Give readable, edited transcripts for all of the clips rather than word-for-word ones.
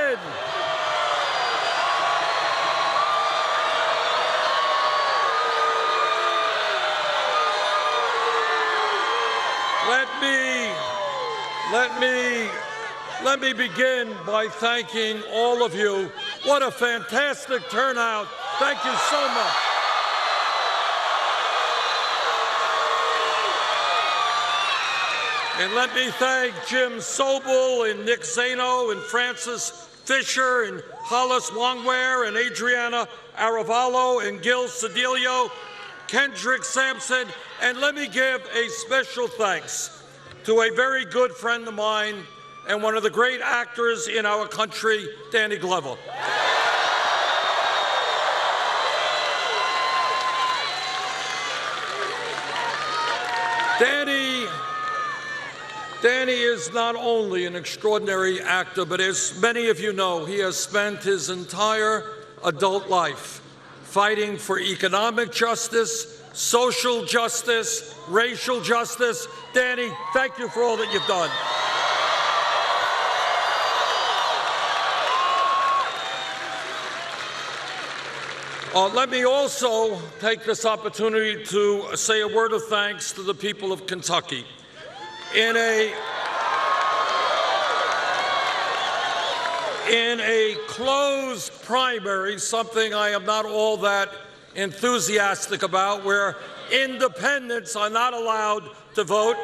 begin. Let me begin by thanking all of you. What a fantastic turnout. Thank you so much. And let me thank Jim Sobel and Nick Zano and Francis Fisher and Hollis Longwear and Adriana Aravallo and Gil Cedillo, Kendrick Sampson, and let me give a special thanks to a very good friend of mine and one of the great actors in our country, Danny Glover. Danny is not only an extraordinary actor, but as many of you know, he has spent his entire adult life fighting for economic justice, social justice, racial justice. Danny, thank you for all that you've done. Let me also take this opportunity to say a word of thanks to the people of Kentucky. In a closed primary, something I am not all that enthusiastic about, where independents are not allowed to vote,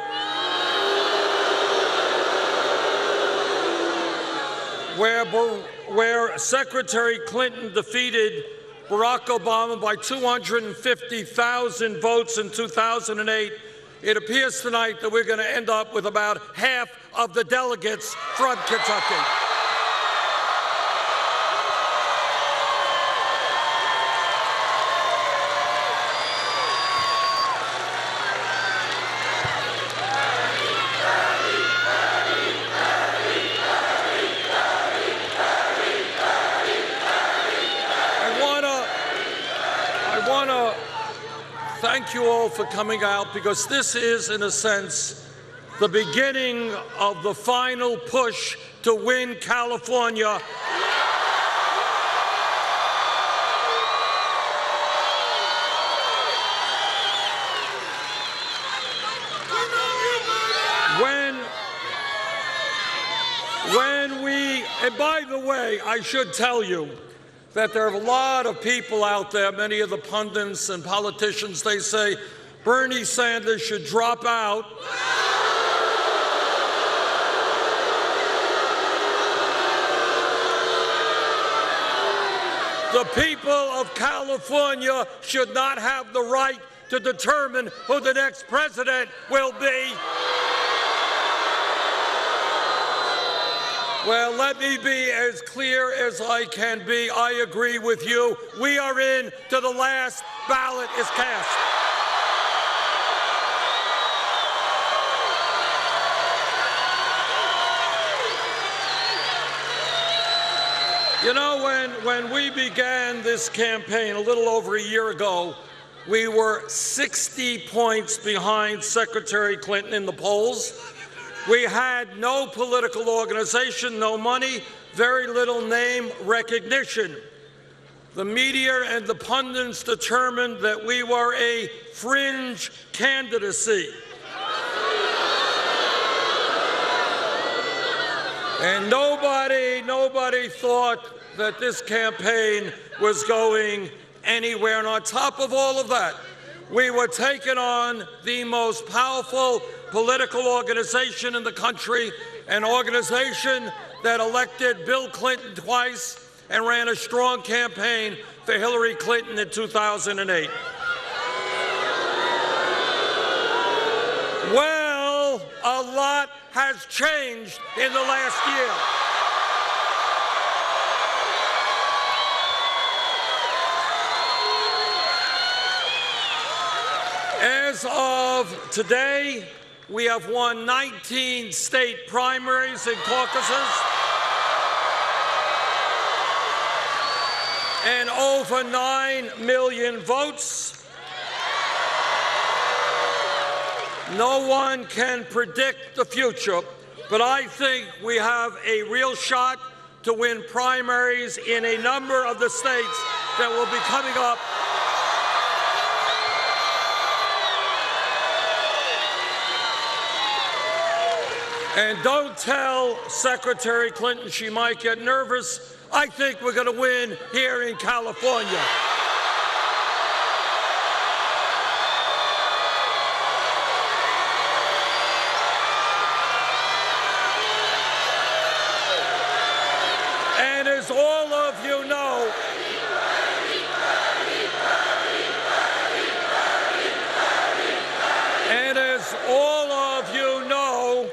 where Secretary Clinton defeated Barack Obama by 250,000 votes in 2008, it appears tonight that we're going to end up with about half of the delegates from Kentucky. Thank you all for coming out, because this is, in a sense, the beginning of the final push to win California. And by the way, I should tell you that there are a lot of people out there, many of the pundits and politicians, they say Bernie Sanders should drop out. The people of California should not have the right to determine who the next president will be. Well, let me be as clear as I can be. I agree with you. We are in to the last ballot is cast. You know, when we began this campaign a little over a year ago, we were 60 points behind Secretary Clinton in the polls. We had no political organization, no money, very little name recognition. The media and the pundits determined that we were a fringe candidacy. And nobody thought that this campaign was going anywhere. And on top of all of that, we were taking on the most powerful political organization in the country, an organization that elected Bill Clinton twice and ran a strong campaign for Hillary Clinton in 2008. Well, a lot has changed in the last year. As of today, we have won 19 state primaries and caucuses and over 9 million votes. No one can predict the future, but I think we have a real shot to win primaries in a number of the states that will be coming up. And don't tell Secretary Clinton she might get nervous. I think we're going to win here in California. And as all of you know,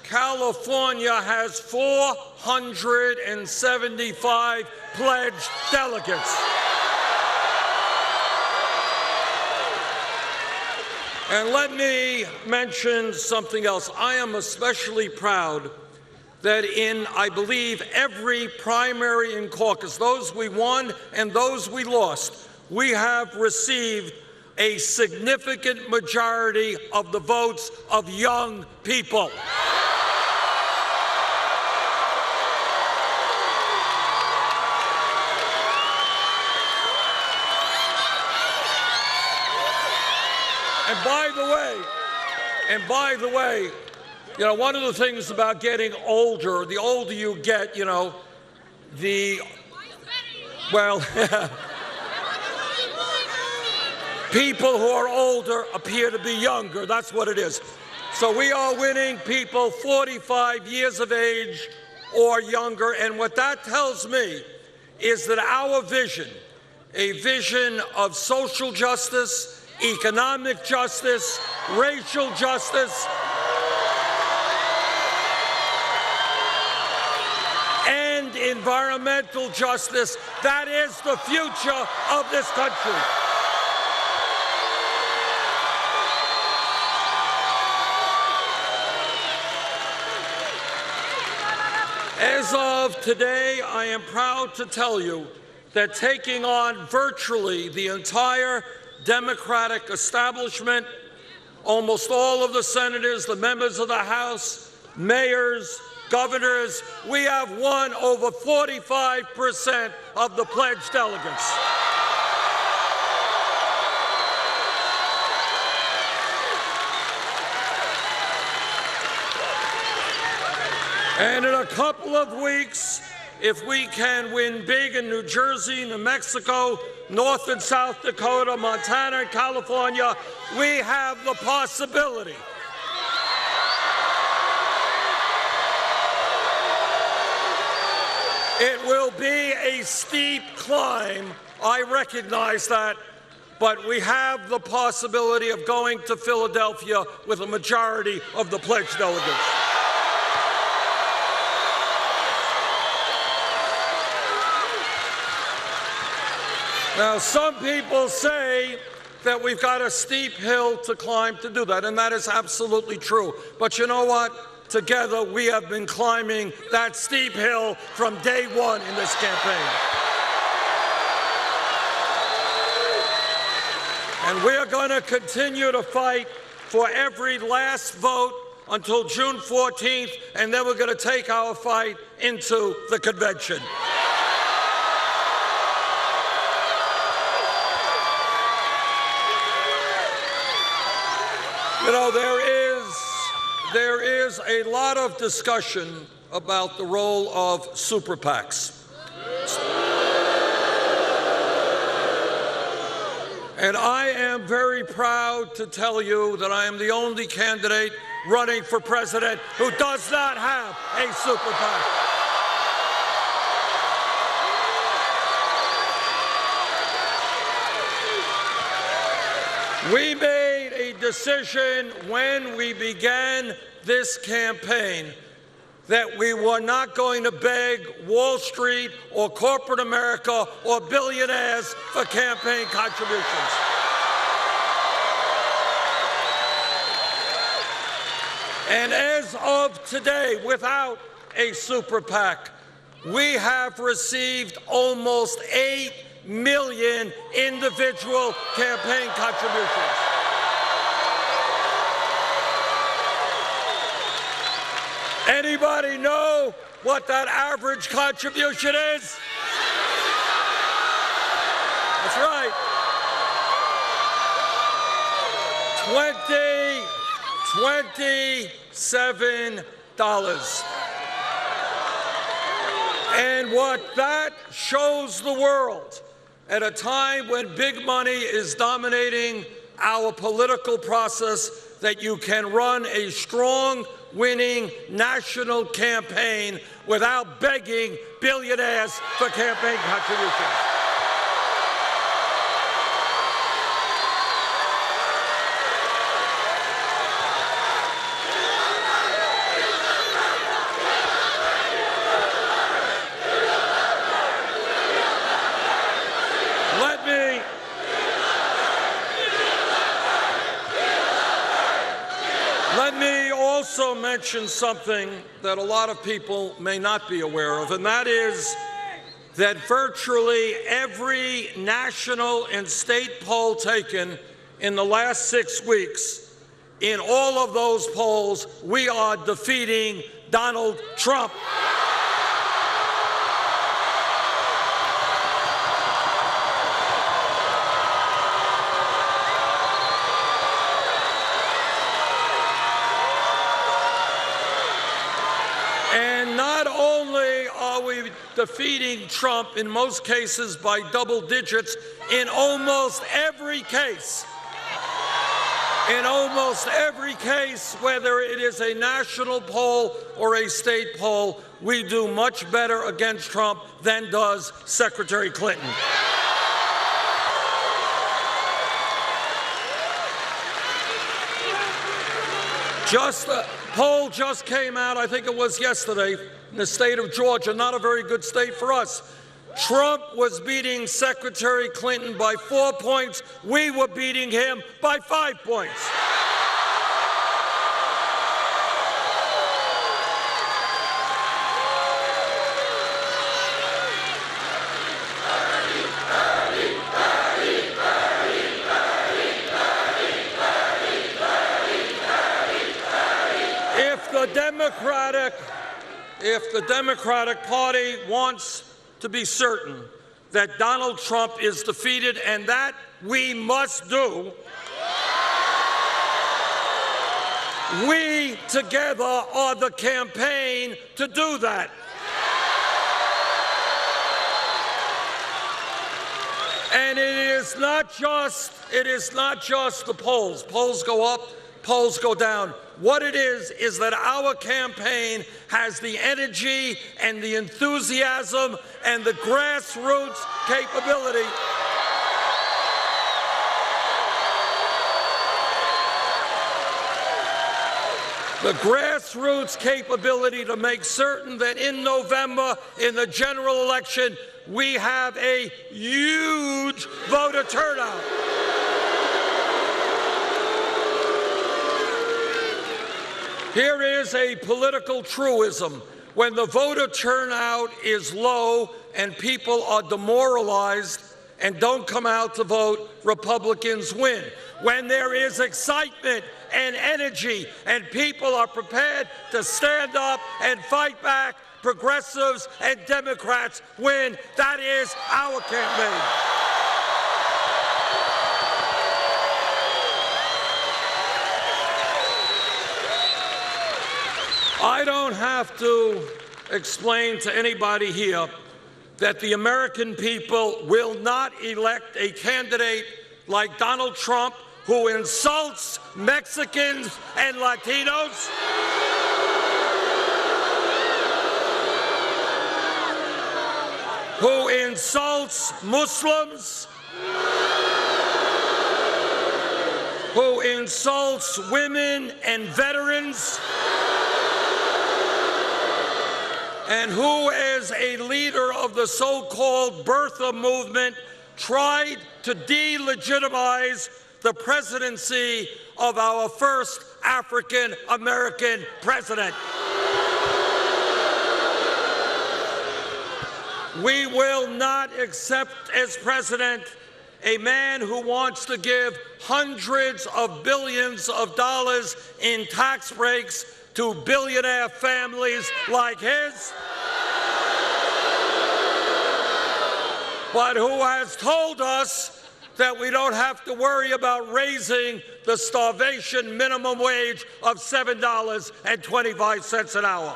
California has 475 pledged delegates. And let me mention something else. I am especially proud that in, I believe, every primary and caucus, those we won and those we lost, we have received a significant majority of the votes of young people. And by the way, you know, one of the things about getting older, the older you get, you know, people who are older appear to be younger. That's what it is. So we are winning people 45 years of age or younger. And what that tells me is that our vision, a vision of social justice, economic justice, racial justice, and environmental justice, that is the future of this country. As of today, I am proud to tell you that taking on virtually the entire Democratic establishment, almost all of the senators, the members of the House, mayors, governors, we have won over 45% of the pledged delegates. And in a couple of weeks, if we can win big in New Jersey, New Mexico, North and South Dakota, Montana, and California, we have the possibility it will be a steep climb, I recognize that, but we have the possibility of going to Philadelphia with a majority of the pledged delegates. Now, some people say that we've got a steep hill to climb to do that, and that is absolutely true. But you know what? Together, we have been climbing that steep hill from day one in this campaign. And we're going to continue to fight for every last vote until June 14th, and then we're going to take our fight into the convention. You know, there is a lot of discussion about the role of super PACs. And I am very proud to tell you that I am the only candidate running for president who does not have a super PAC. We made a decision when we began this campaign that we were not going to beg Wall Street or corporate America or billionaires for campaign contributions. And as of today, without a super PAC, we have received almost 8 million individual campaign contributions. Anybody know what that average contribution is? That's right. $27. And what that shows the world at a time when big money is dominating our political process, that you can run a strong, winning national campaign without begging billionaires for campaign contributions. Let me also mention something that a lot of people may not be aware of, and that is that virtually every national and state poll taken in the last 6 weeks, in all of those polls, we are defeating Donald Trump. And not only are we defeating Trump in most cases by double digits, in almost every case, whether it is a national poll or a state poll, we do much better against Trump than does Secretary Clinton. A poll just came out, I think it was yesterday, in the state of Georgia, not a very good state for us. Trump was beating Secretary Clinton by 4 points. We were beating him by 5 points. If the Democratic Party wants to be certain that Donald Trump is defeated, and that we must do, we together are the campaign to do that. And it is not just the polls. Polls go up, polls go down. What it is that our campaign has the energy and the enthusiasm and the grassroots capability to make certain that in November, in the general election, we have a huge voter turnout. Here is a political truism. When the voter turnout is low and people are demoralized and don't come out to vote, Republicans win. When there is excitement and energy and people are prepared to stand up and fight back, progressives and Democrats win. That is our campaign. I don't have to explain to anybody here that the American people will not elect a candidate like Donald Trump, who insults Mexicans and Latinos, who insults Muslims, who insults women and veterans, and who, as a leader of the so-called birther movement, tried to delegitimize the presidency of our first African-American president. We will not accept as president a man who wants to give hundreds of billions of dollars in tax breaks to billionaire families like his. but who has told us that we don't have to worry about raising the starvation minimum wage of $7.25 an hour.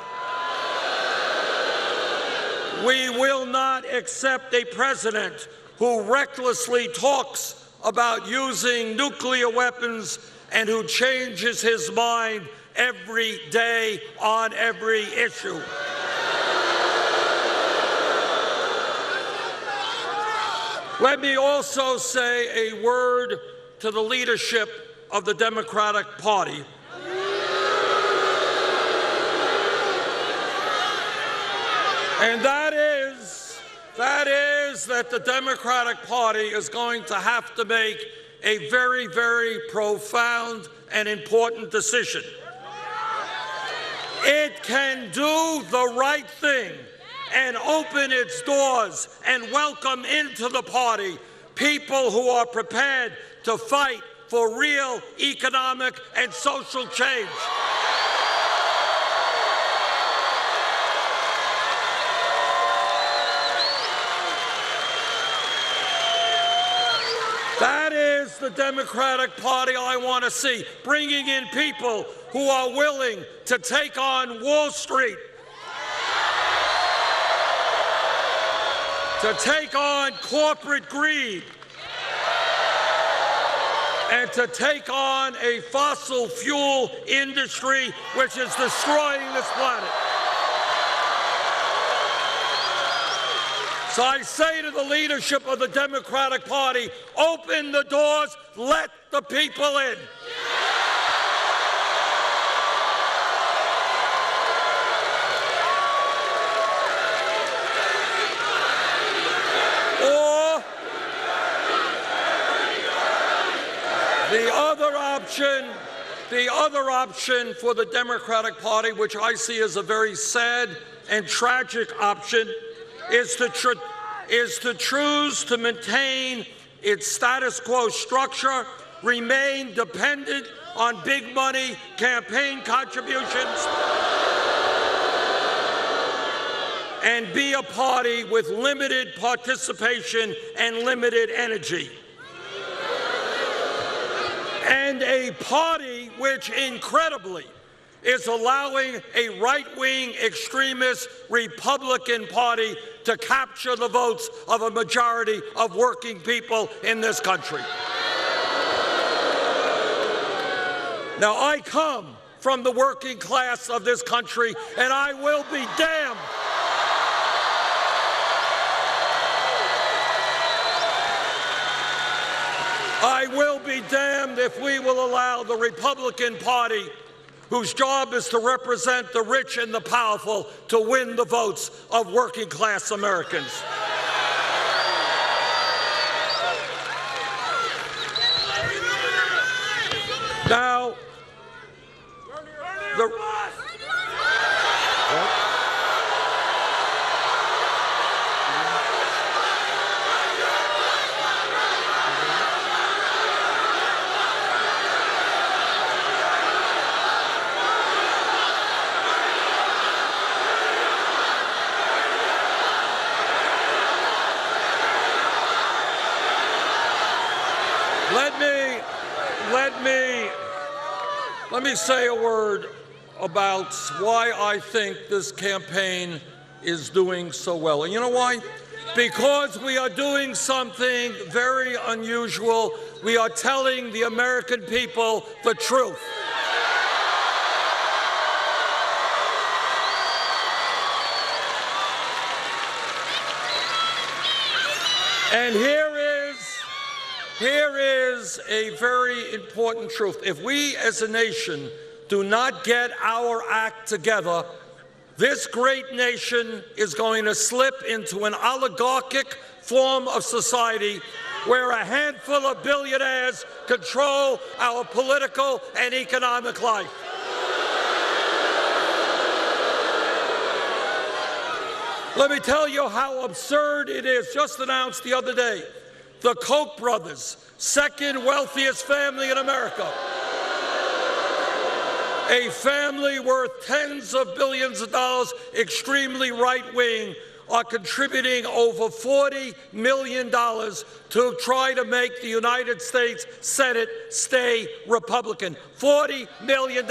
We will not accept a president who recklessly talks about using nuclear weapons and who changes his mind every day on every issue. Let me also say a word to the leadership of the Democratic Party. And that is that the Democratic Party is going to have to make a very, very profound and important decision. It can do the right thing and open its doors and welcome into the party people who are prepared to fight for real economic and social change. That is the Democratic Party I want to see, bringing in people who are willing to take on Wall Street, to take on corporate greed, and to take on a fossil fuel industry which is destroying this planet. So I say to the leadership of the Democratic Party, open the doors, let the people in. Or the other option for the Democratic Party, which I see as a very sad and tragic option, is to choose to maintain its status quo structure, remain dependent on big money campaign contributions, and be a party with limited participation and limited energy. And a party which, incredibly, is allowing a right-wing extremist Republican Party to capture the votes of a majority of working people in this country. Now, I come from the working class of this country, and I will be damned if we will allow the Republican Party, whose job is to represent the rich and the powerful, to win the votes of working class Americans. Now, let me say a word about why I think this campaign is doing so well. And you know why? Because we are doing something very unusual. We are telling the American people the truth. And here is a very important truth. If we as a nation do not get our act together, this great nation is going to slip into an oligarchic form of society where a handful of billionaires control our political and economic life. Let me tell you how absurd it is. Just announced the other day, the Koch brothers, second wealthiest family in America, a family worth tens of billions of dollars, extremely right-wing, are contributing over $40 million to try to make the United States Senate stay Republican. $40 million.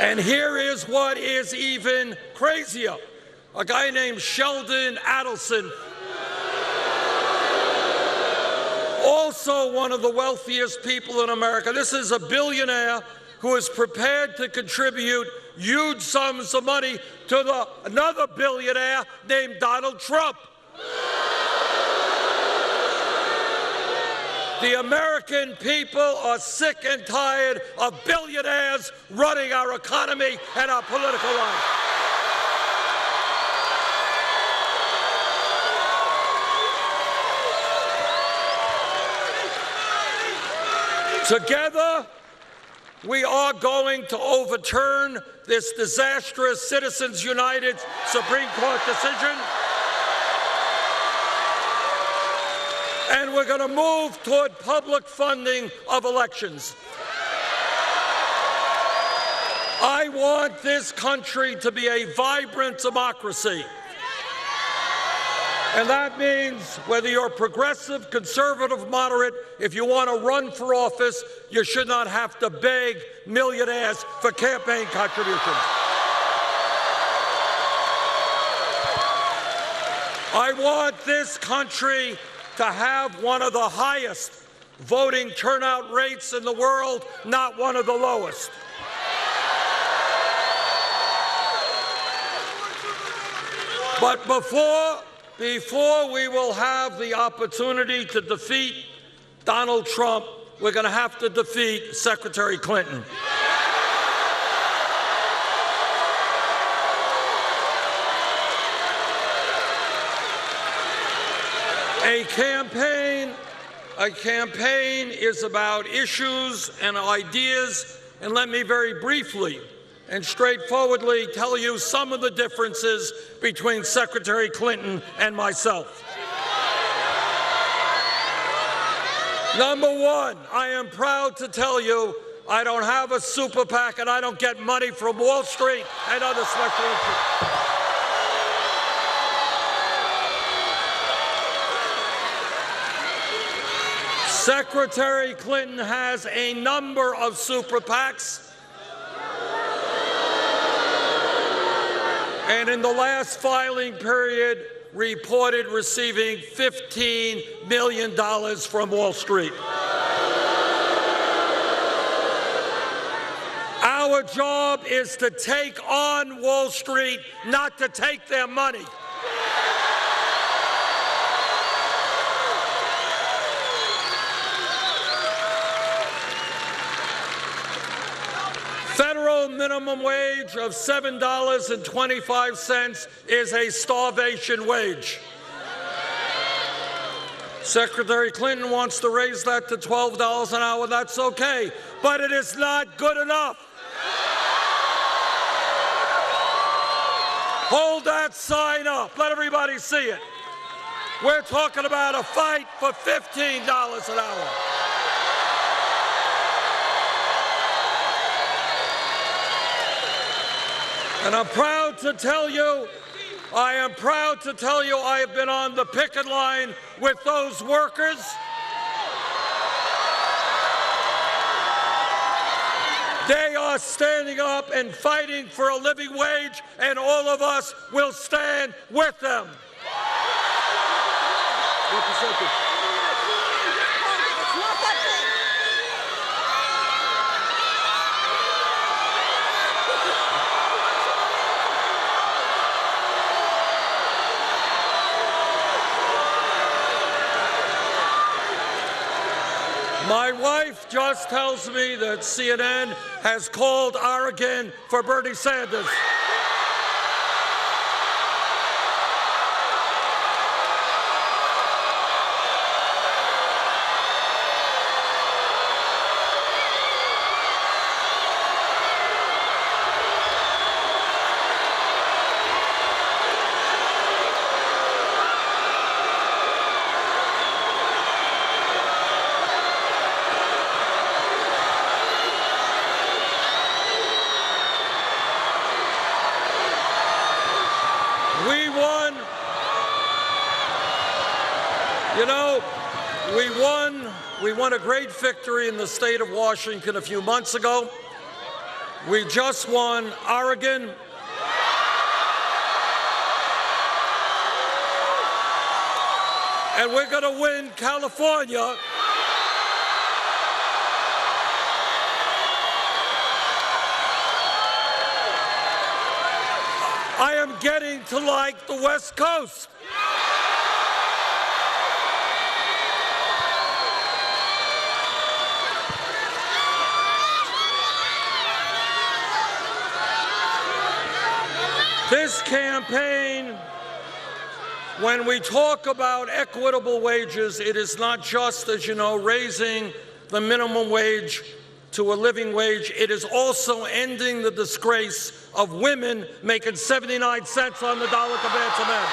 And here is what is even crazier. A guy named Sheldon Adelson, also one of the wealthiest people in America. This is a billionaire who is prepared to contribute huge sums of money to another billionaire named Donald Trump. The American people are sick and tired of billionaires running our economy and our political life. Together, we are going to overturn this disastrous Citizens United Supreme Court decision, and we're going to move toward public funding of elections. I want this country to be a vibrant democracy. And that means whether you're progressive, conservative, moderate, if you want to run for office, you should not have to beg millionaires for campaign contributions. I want this country to have one of the highest voting turnout rates in the world, not one of the lowest. But before we will have the opportunity to defeat Donald Trump, we're going to have to defeat Secretary Clinton. A campaign is about issues and ideas, and let me very briefly and straightforwardly tell you some of the differences between Secretary Clinton and myself. Number one, I am proud to tell you I don't have a super PAC and I don't get money from Wall Street and other special interests. Secretary Clinton has a number of super PACs. And in the last filing period, reported receiving $15 million from Wall Street. Our job is to take on Wall Street, not to take their money. Federal minimum wage of $7.25 is a starvation wage. Secretary Clinton wants to raise that to $12 an hour. That's okay, but it is not good enough. Hold that sign up. Let everybody see it. We're talking about a fight for $15 an hour. And I'm proud to tell you, I have been on the picket line with those workers. They are standing up and fighting for a living wage, and all of us will stand with them. My wife just tells me that CNN has called Oregon for Bernie Sanders. We won. You know, we won a great victory in the state of Washington a few months ago. We just won Oregon. And we're going to win California. I am getting to like the West Coast. This campaign, when we talk about equitable wages, it is not just, as you know, raising the minimum wage to a living wage. It is also ending the disgrace of women making 79 cents on the dollar compared to men.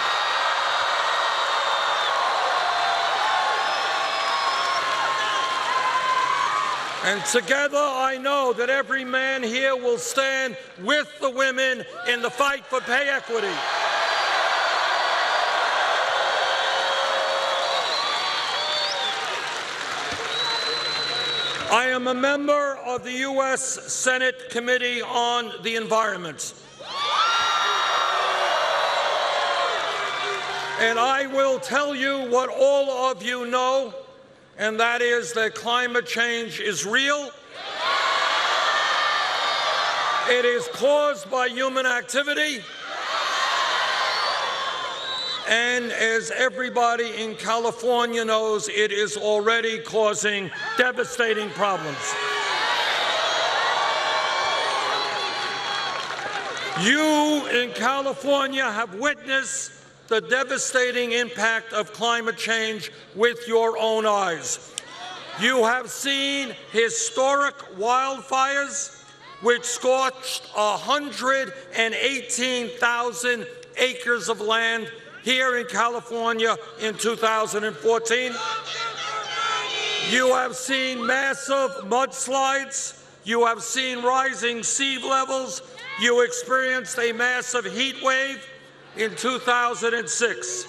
And together, I know that every man here will stand with the women in the fight for pay equity. I am a member of the U.S. Senate Committee on the Environment. And I will tell you what all of you know, and that is that climate change is real. It is caused by human activity. And as everybody in California knows, it is already causing devastating problems. You in California have witnessed the devastating impact of climate change with your own eyes. You have seen historic wildfires which scorched 118,000 acres of land here in California in 2014. You have seen massive mudslides. You have seen rising sea levels. You experienced a massive heat wave in 2006.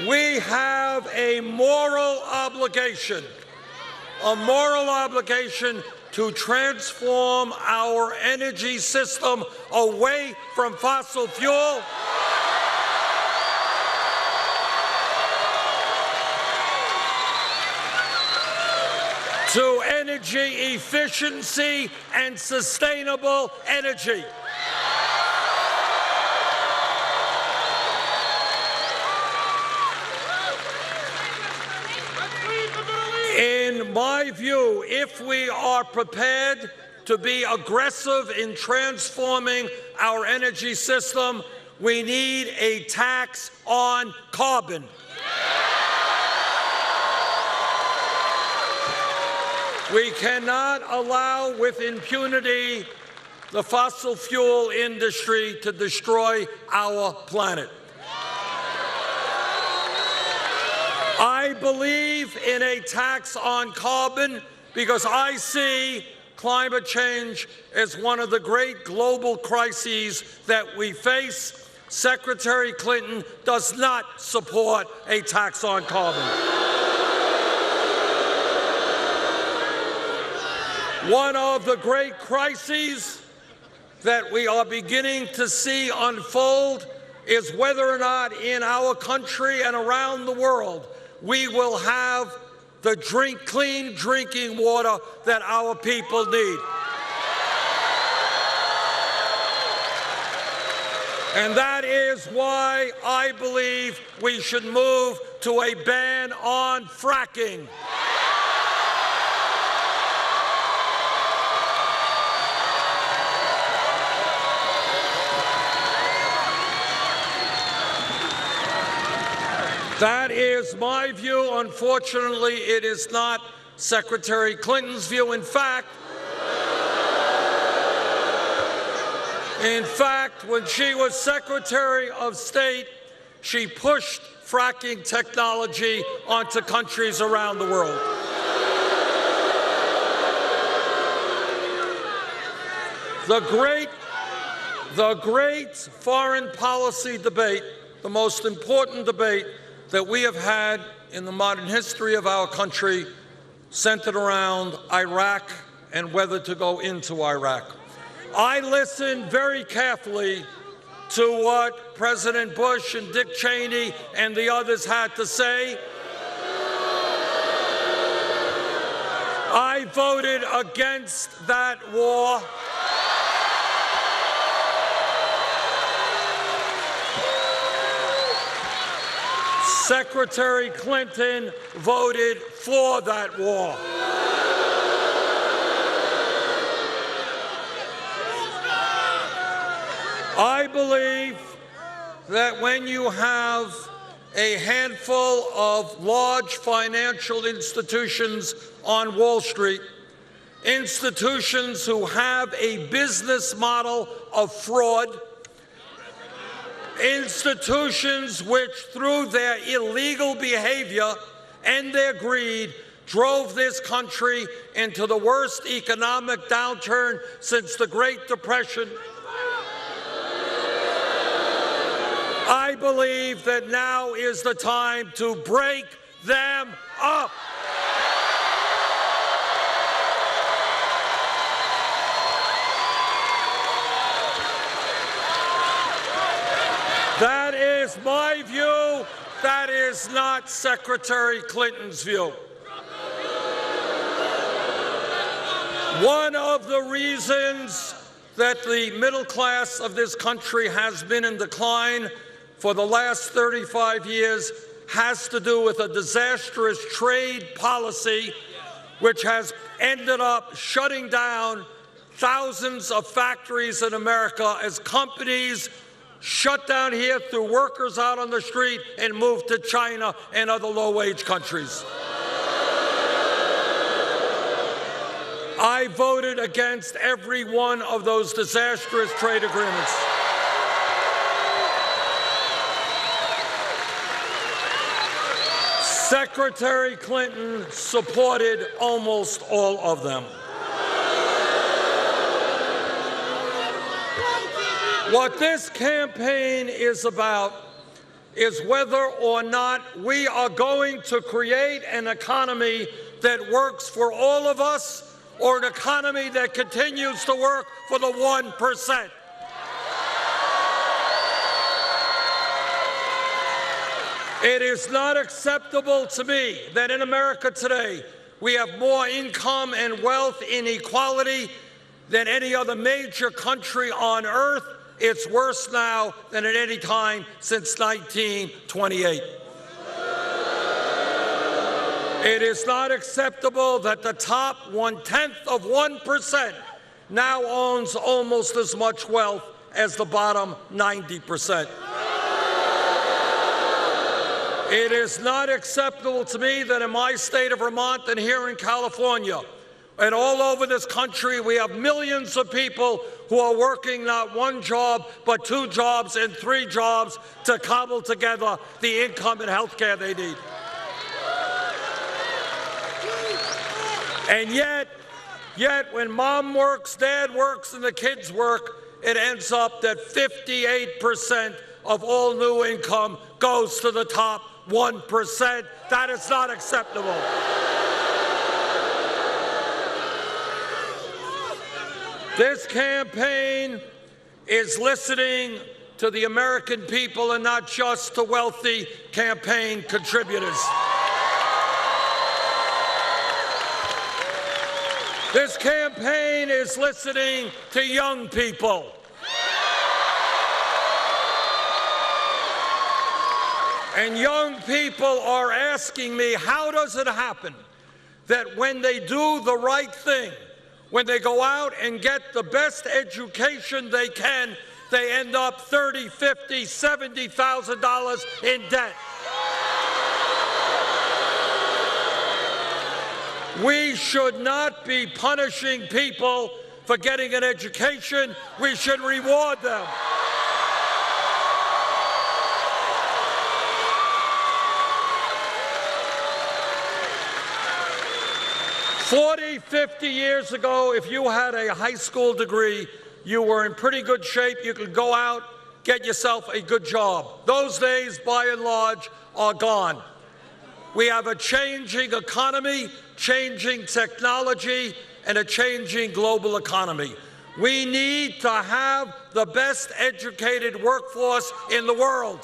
We have a moral obligation to transform our energy system away from fossil fuel to energy efficiency and sustainable energy. In my view, if we are prepared to be aggressive in transforming our energy system, we need a tax on carbon. We cannot allow with impunity the fossil fuel industry to destroy our planet. I believe in a tax on carbon because I see climate change as one of the great global crises that we face. Secretary Clinton does not support a tax on carbon. One of the great crises that we are beginning to see unfold is whether or not in our country and around the world we will have the clean drinking water that our people need. And that is why I believe we should move to a ban on fracking. That is my view. Unfortunately, it is not Secretary Clinton's view. In fact, when she was Secretary of State, she pushed fracking technology onto countries around the world. The great foreign policy debate, the most important debate that we have had in the modern history of our country, centered around Iraq and whether to go into Iraq. I listened very carefully to what President Bush and Dick Cheney and the others had to say. I voted against that war. Secretary Clinton voted for that war. I believe that when you have a handful of large financial institutions on Wall Street, institutions who have a business model of fraud, institutions which, through their illegal behavior and their greed, drove this country into the worst economic downturn since the Great Depression, I believe that now is the time to break them up. That is my view. That is not Secretary Clinton's view. One of the reasons that the middle class of this country has been in decline for the last 35 years has to do with a disastrous trade policy which has ended up shutting down thousands of factories in America as companies shut down here, threw workers out on the street, and moved to China and other low-wage countries. I voted against every one of those disastrous trade agreements. Secretary Clinton supported almost all of them. What this campaign is about is whether or not we are going to create an economy that works for all of us or an economy that continues to work for the 1%. It is not acceptable to me that in America today we have more income and wealth inequality than any other major country on earth. It's worse now than at any time since 1928. It is not acceptable that the top 0.1% now owns almost as much wealth as the bottom 90%. It is not acceptable to me that in my state of Vermont and here in California and all over this country, we have millions of people who are working not one job, but 2 jobs and 3 jobs to cobble together the income and health care they need. And yet when mom works, dad works, and the kids work, it ends up that 58% of all new income goes to the top 1%. That is not acceptable. This campaign is listening to the American people and not just to wealthy campaign contributors. This campaign is listening to young people. And young people are asking me, how does it happen that when they do the right thing, when they go out and get the best education they can, they end up $30,000, $50,000, $70,000 in debt? We should not be punishing people for getting an education. We should reward them. 40, 50 years ago, if you had a high school degree, you were in pretty good shape. You could go out, get yourself a good job. Those days, by and large, are gone. We have a changing economy, changing technology, and a changing global economy. We need to have the best educated workforce in the world.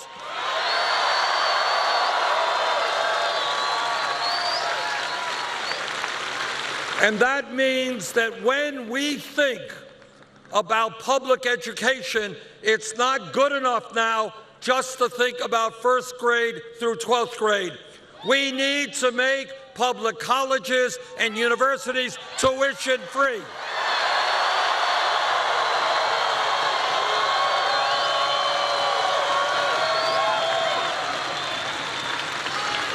And that means that when we think about public education, it's not good enough now just to think about first grade through 12th grade. We need to make public colleges and universities tuition-free.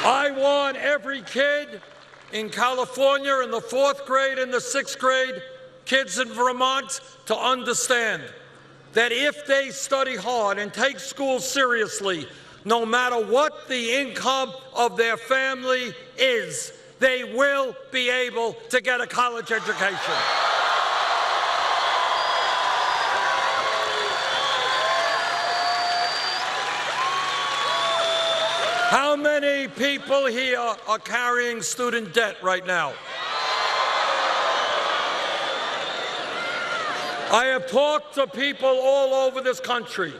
I want every kid in California in the 4th grade and the 6th grade, kids in Vermont, to understand that if they study hard and take school seriously, no matter what the income of their family is, they will be able to get a college education. How many people here are carrying student debt right now? I have talked to people all over this country,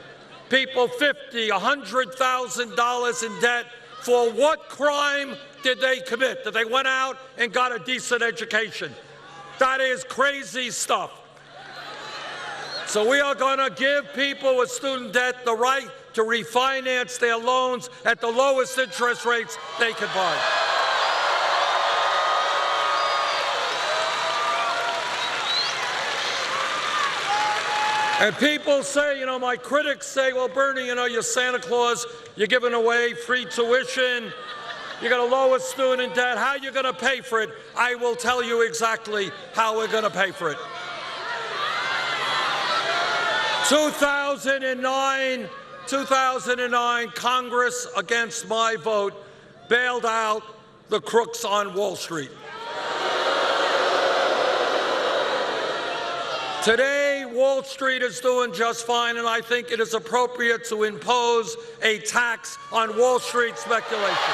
people $50,000, $100,000 in debt. For what crime did they commit? That they went out and got a decent education. That is crazy stuff. So we are going to give people with student debt the right to refinance their loans at the lowest interest rates they can buy. And people say, you know, my critics say, well, Bernie, you know, you're Santa Claus, you're giving away free tuition, you're going to lower student debt, how are you going to pay for it? I will tell you exactly how we're going to pay for it. 2009, Congress, against my vote, bailed out the crooks on Wall Street. Today, Wall Street is doing just fine, and I think it is appropriate to impose a tax on Wall Street speculation.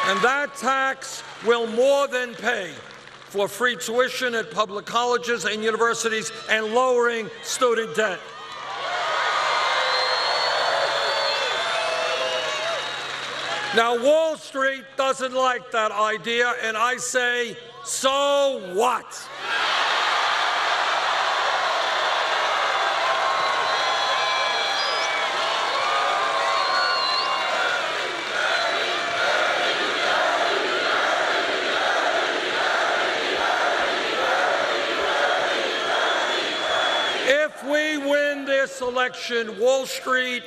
And that tax will more than pay for free tuition at public colleges and universities and lowering student debt. Now, Wall Street doesn't like that idea, and I say, so what? If we win this election, Wall Street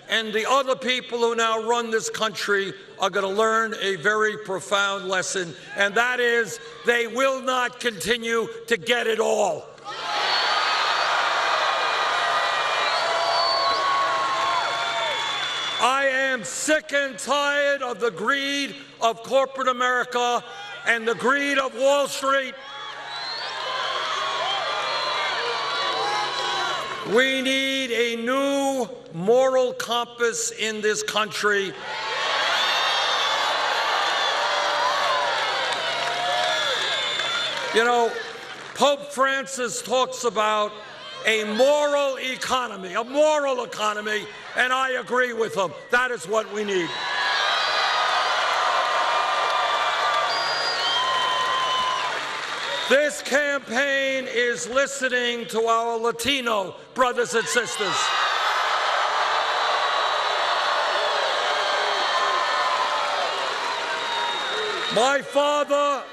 and the other people who now run this country are going to learn a very profound lesson, and that is they will not continue to get it all. I am sick and tired of the greed of corporate America and the greed of Wall Street. We need a new moral compass in this country. You know, Pope Francis talks about a moral economy, and I agree with him. That is what we need. This campaign is listening to our Latino brothers and sisters. My father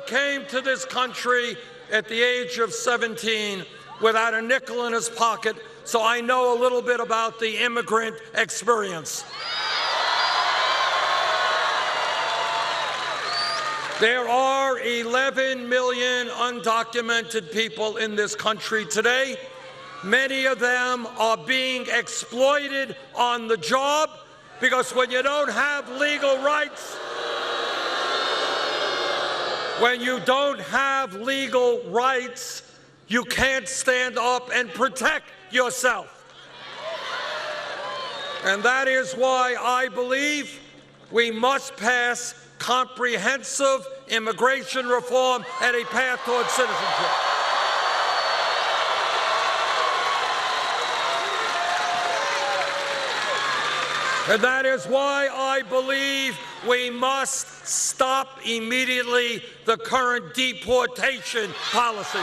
came to this country at the age of 17 without a nickel in his pocket, so I know a little bit about the immigrant experience. There are 11 million undocumented people in this country today. Many of them are being exploited on the job because when you don't have legal rights, When you don't have legal rights, you can't stand up and protect yourself. And that is why I believe we must pass comprehensive immigration reform and a path towards citizenship. And that is why I believe we must stop immediately the current deportation policies.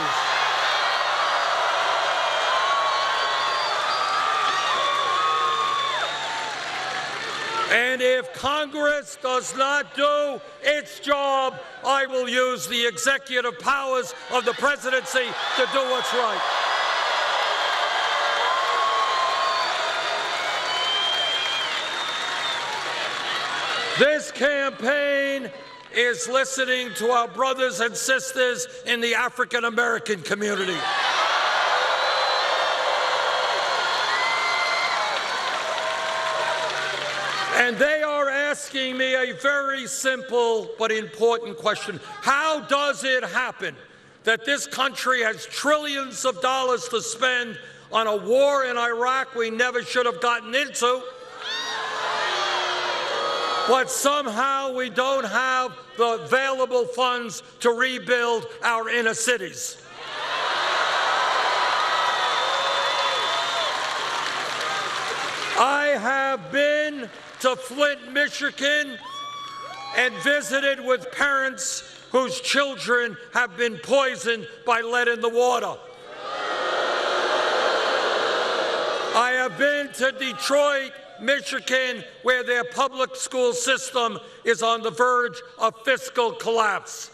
And if Congress does not do its job, I will use the executive powers of the presidency to do what's right. This campaign is listening to our brothers and sisters in the African American community. And they are asking me a very simple but important question. How does it happen that this country has trillions of dollars to spend on a war in Iraq we never should have gotten into, but somehow we don't have the available funds to rebuild our inner cities? I have been to Flint, Michigan, and visited with parents whose children have been poisoned by lead in the water. I have been to Detroit, Michigan, where their public school system is on the verge of fiscal collapse.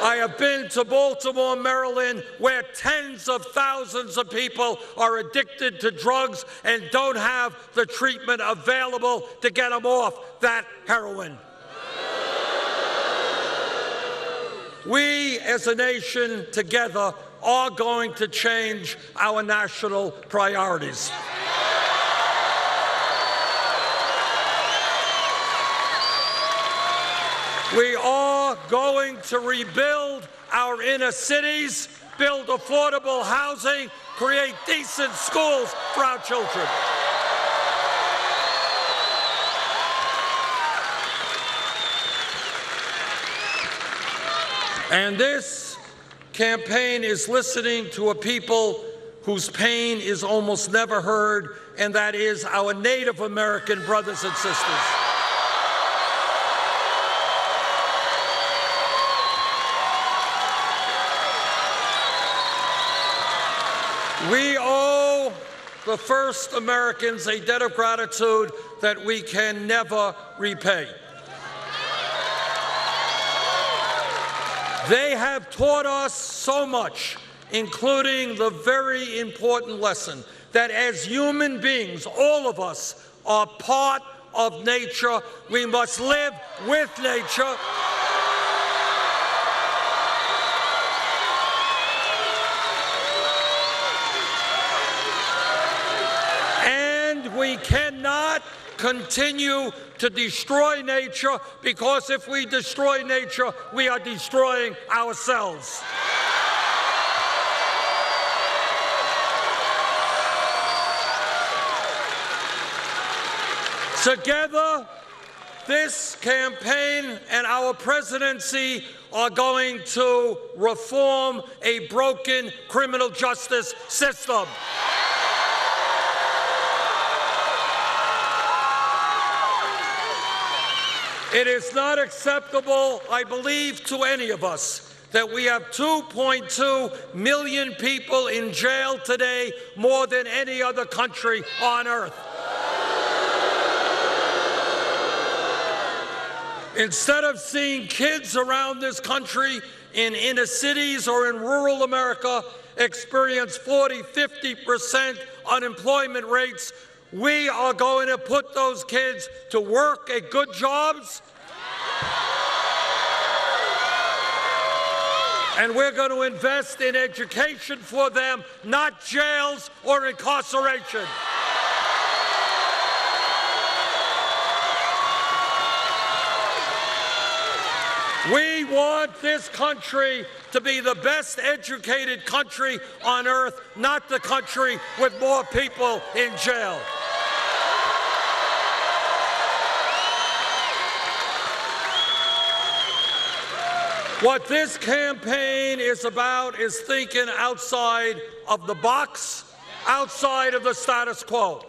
I have been to Baltimore, Maryland, where tens of thousands of people are addicted to drugs and don't have the treatment available to get them off that heroin. We, as a nation, together, are going to change our national priorities. We are going to rebuild our inner cities, build affordable housing, create decent schools for our children. And this campaign is listening to a people whose pain is almost never heard, and that is our Native American brothers and sisters. We owe the first Americans a debt of gratitude that we can never repay. They have taught us so much, including the very important lesson that as human beings, all of us are part of nature. We must live with nature. We cannot continue to destroy nature, because if we destroy nature, we are destroying ourselves. Together, this campaign and our presidency are going to reform a broken criminal justice system. It is not acceptable, I believe, to any of us that we have 2.2 million people in jail today, more than any other country on earth. Instead of seeing kids around this country in inner cities or in rural America experience 40–50% unemployment rates, we are going to put those kids to work at good jobs, and we're going to invest in education for them, not jails or incarceration. We want this country to be the best educated country on earth, not the country with more people in jail. What this campaign is about is thinking outside of the box, outside of the status quo.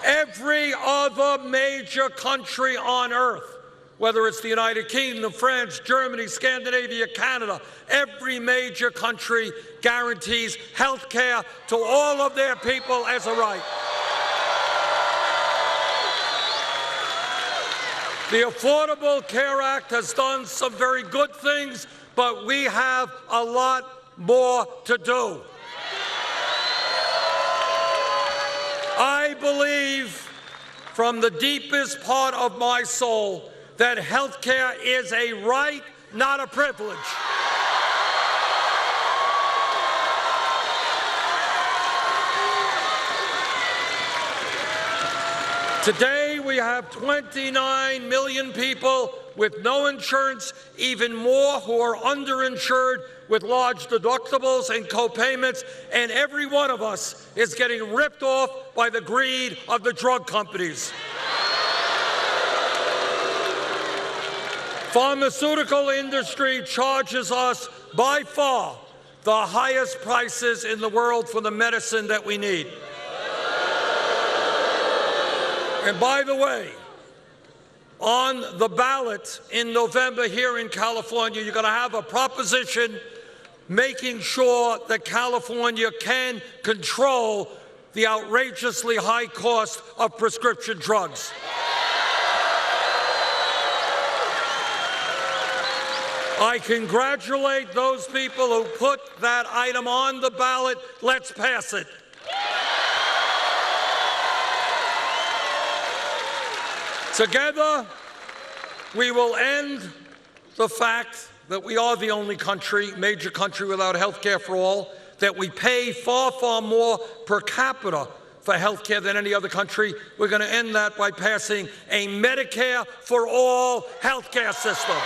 Every other major country on earth, whether it's the United Kingdom, France, Germany, Scandinavia, Canada, every major country guarantees health care to all of their people as a right. The Affordable Care Act has done some very good things, but we have a lot more to do. I believe from the deepest part of my soul that health care is a right, not a privilege. Today, we have 29 million people with no insurance, even more who are underinsured with large deductibles and co-payments, and every one of us is getting ripped off by the greed of the drug companies. Pharmaceutical industry charges us by far the highest prices in the world for the medicine that we need. And by the way, on the ballot in November here in California, you're going to have a proposition making sure that California can control the outrageously high cost of prescription drugs. I congratulate those people who put that item on the ballot. Let's pass it. Together, we will end the fact that we are the only country, major country without health care for all, that we pay far, far more per capita for health care than any other country. We're going to end that by passing a Medicare for all health care system.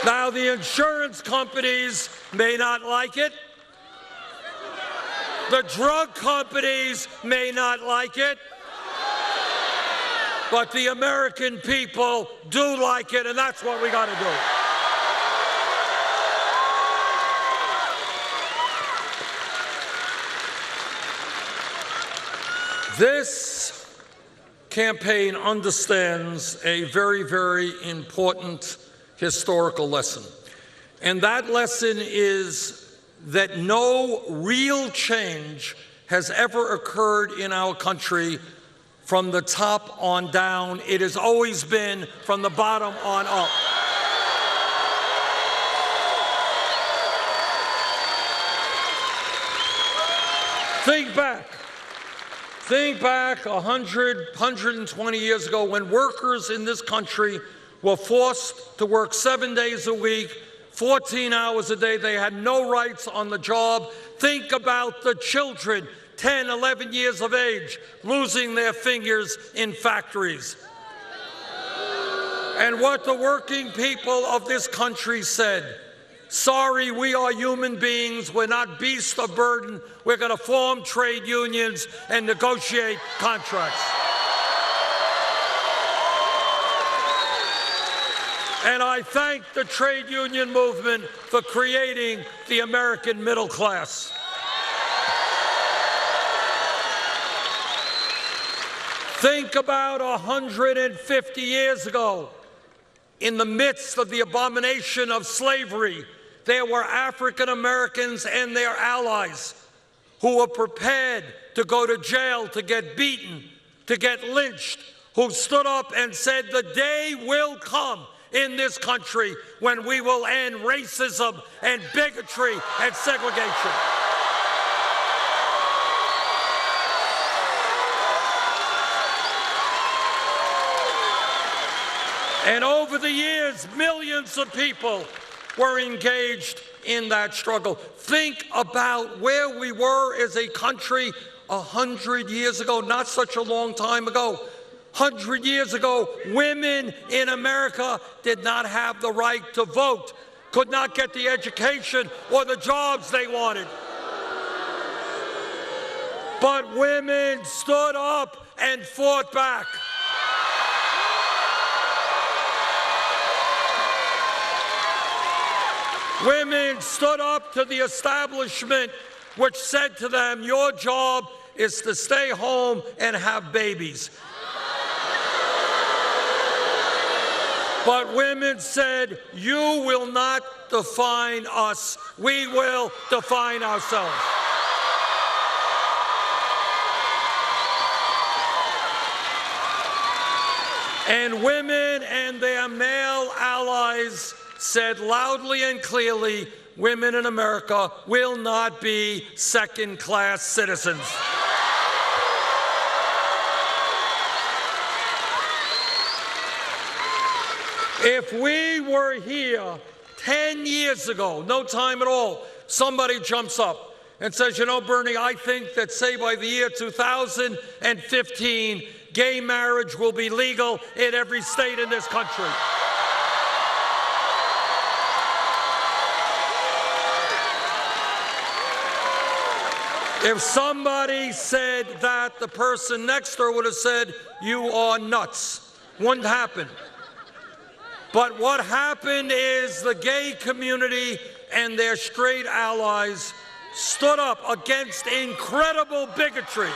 Now, the insurance companies may not like it. The drug companies may not like it, but the American people do like it, and that's what we got to do. This campaign understands a very, very important historical lesson, and that lesson is that no real change has ever occurred in our country from the top on down. It has always been from the bottom on up. Think back 120 years ago when workers in this country were forced to work 7 days a week, 14 hours a day. They had no rights on the job. Think about the children, 10, 11 years of age, losing their fingers in factories. And what the working people of this country said: sorry, we are human beings. We're not beasts of burden. We're going to form trade unions and negotiate contracts. And I thank the trade union movement for creating the American middle class. Think about 150 years ago, in the midst of the abomination of slavery, there were African Americans and their allies who were prepared to go to jail, to get beaten, to get lynched, who stood up and said, the day will come in this country when we will end racism and bigotry and segregation. And over the years, millions of people were engaged in that struggle. Think about where we were as a country 100 years ago, not such a long time ago, 100 years ago, women in America did not have the right to vote, could not get the education or the jobs they wanted. But women stood up and fought back. Women stood up to the establishment, which said to them, your job is to stay home and have babies. But women said, you will not define us. We will define ourselves. And women and their male allies said loudly and clearly, women in America will not be second-class citizens. If we were here 10 years ago, no time at all, somebody jumps up and says, you know, Bernie, I think that, say, by the year 2015, gay marriage will be legal in every state in this country. If somebody said that, the person next to her would have said, you are nuts. Wouldn't happen. But what happened is the gay community and their straight allies stood up against incredible bigotry.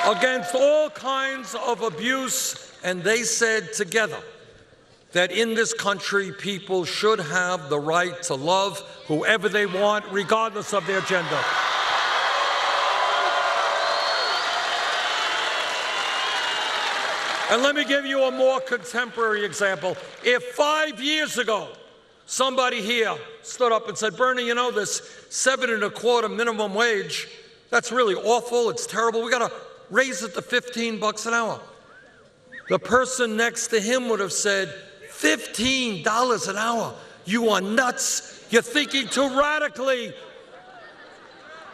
Against all kinds of abuse, and they said together that in this country people should have the right to love whoever they want, regardless of their gender. And let me give you a more contemporary example. If 5 years ago somebody here stood up and said, Bernie, you know, this $7.25 minimum wage, that's really awful, it's terrible, we got to raise it to $15 an hour. The person next to him would have said, $15 an hour? You are nuts. You're thinking too radically.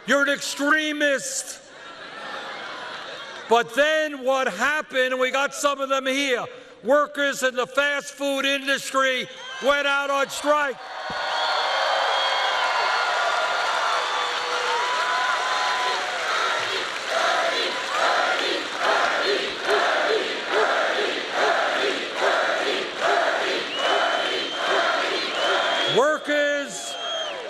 You're an extremist. But then what happened, and we got some of them here, workers in the fast food industry went out on strike.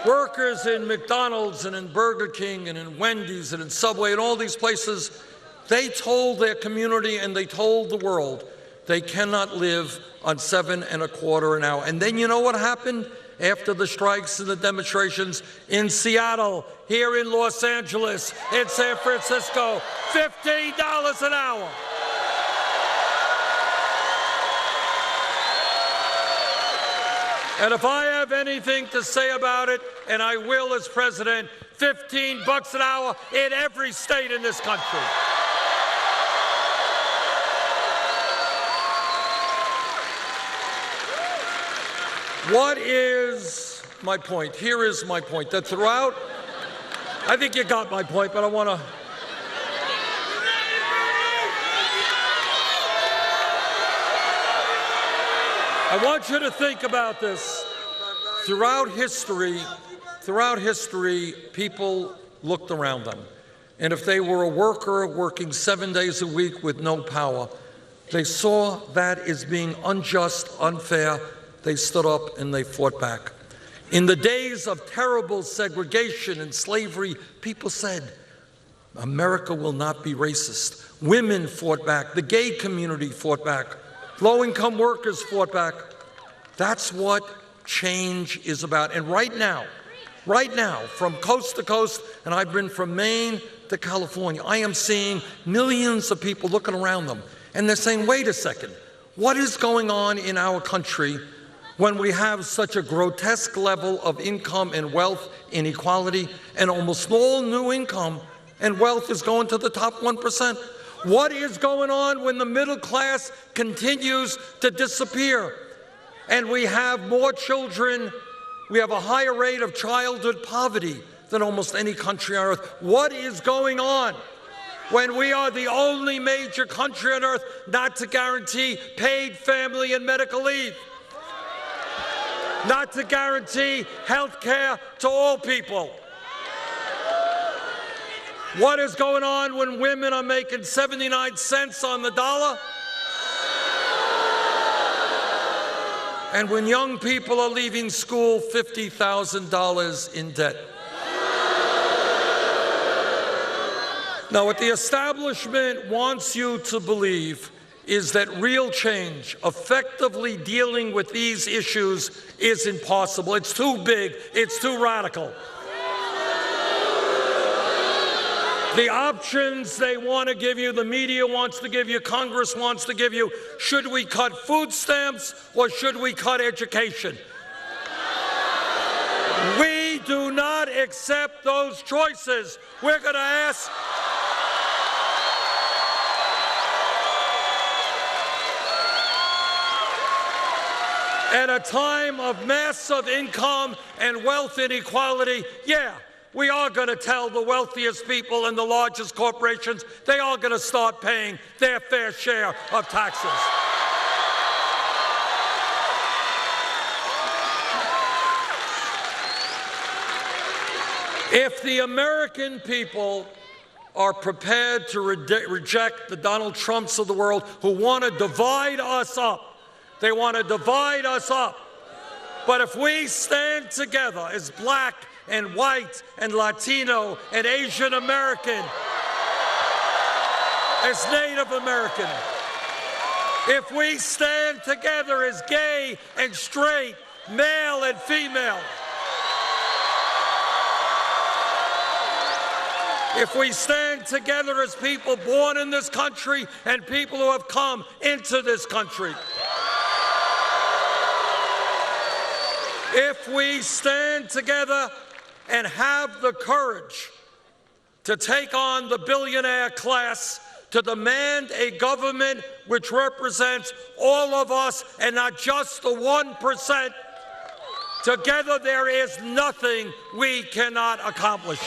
Workers in McDonald's and in Burger King and in Wendy's and in Subway and all these places, they told their community and they told the world they cannot live on $7.25 an hour. And then you know what happened after the strikes and the demonstrations? In Seattle, here in Los Angeles, in San Francisco, $15 an hour. And if I have anything to say about it, and I will as president, $15 an hour in every state in this country. What is my point? Here is my point, that throughout, I think you got my point, but I want you to think about this. Throughout history, people looked around them. And if they were a worker working 7 days a week with no power, they saw that as being unjust, unfair. They stood up and they fought back. In the days of terrible segregation and slavery, people said, America will not be racist. Women fought back. The gay community fought back. Low-income workers fought back. That's what change is about. And right now, from coast to coast, and I've been from Maine to California, I am seeing millions of people looking around them, and they're saying, wait a second, what is going on in our country when we have such a grotesque level of income and wealth inequality, and almost all new income and wealth is going to the top 1%? What is going on when the middle class continues to disappear? And we have more children, we have a higher rate of childhood poverty than almost any country on earth. What is going on when we are the only major country on earth not to guarantee paid family and medical leave? Not to guarantee health care to all people? What is going on when women are making 79 cents on the dollar? And when young people are leaving school $50,000 in debt? Now, what the establishment wants you to believe is that real change, effectively dealing with these issues, is impossible. It's too big, it's too radical. The options they want to give you, the media wants to give you, Congress wants to give you, should we cut food stamps or should we cut education? We do not accept those choices. We're going to ask at a time of massive income and wealth inequality, we are going to tell the wealthiest people and the largest corporations they are going to start paying their fair share of taxes. If the American people are prepared to reject the Donald Trumps of the world who want to divide us up, they want to divide us up. But if we stand together as black and white and Latino and Asian American, as Native American, if we stand together as gay and straight, male and female, if we stand together as people born in this country and people who have come into this country, if we stand together and have the courage to take on the billionaire class, to demand a government which represents all of us and not just the 1%, together there is nothing we cannot accomplish.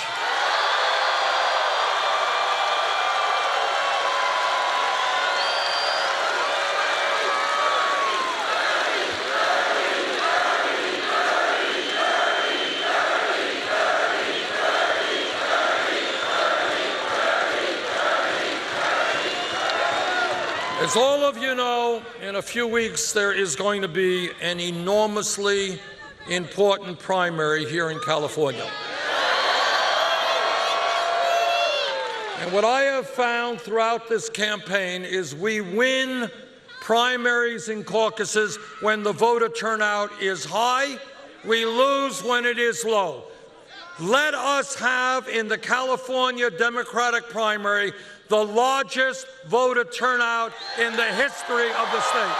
As all of you know, in a few weeks there is going to be an enormously important primary here in California. And what I have found throughout this campaign is we win primaries and caucuses when the voter turnout is high, we lose when it is low. Let us have in the California Democratic primary the largest voter turnout in the history of the state.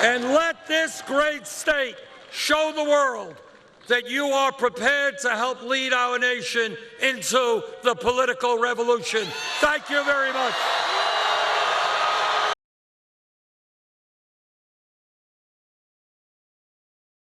And let this great state show the world that you are prepared to help lead our nation into the political revolution. Thank you very much.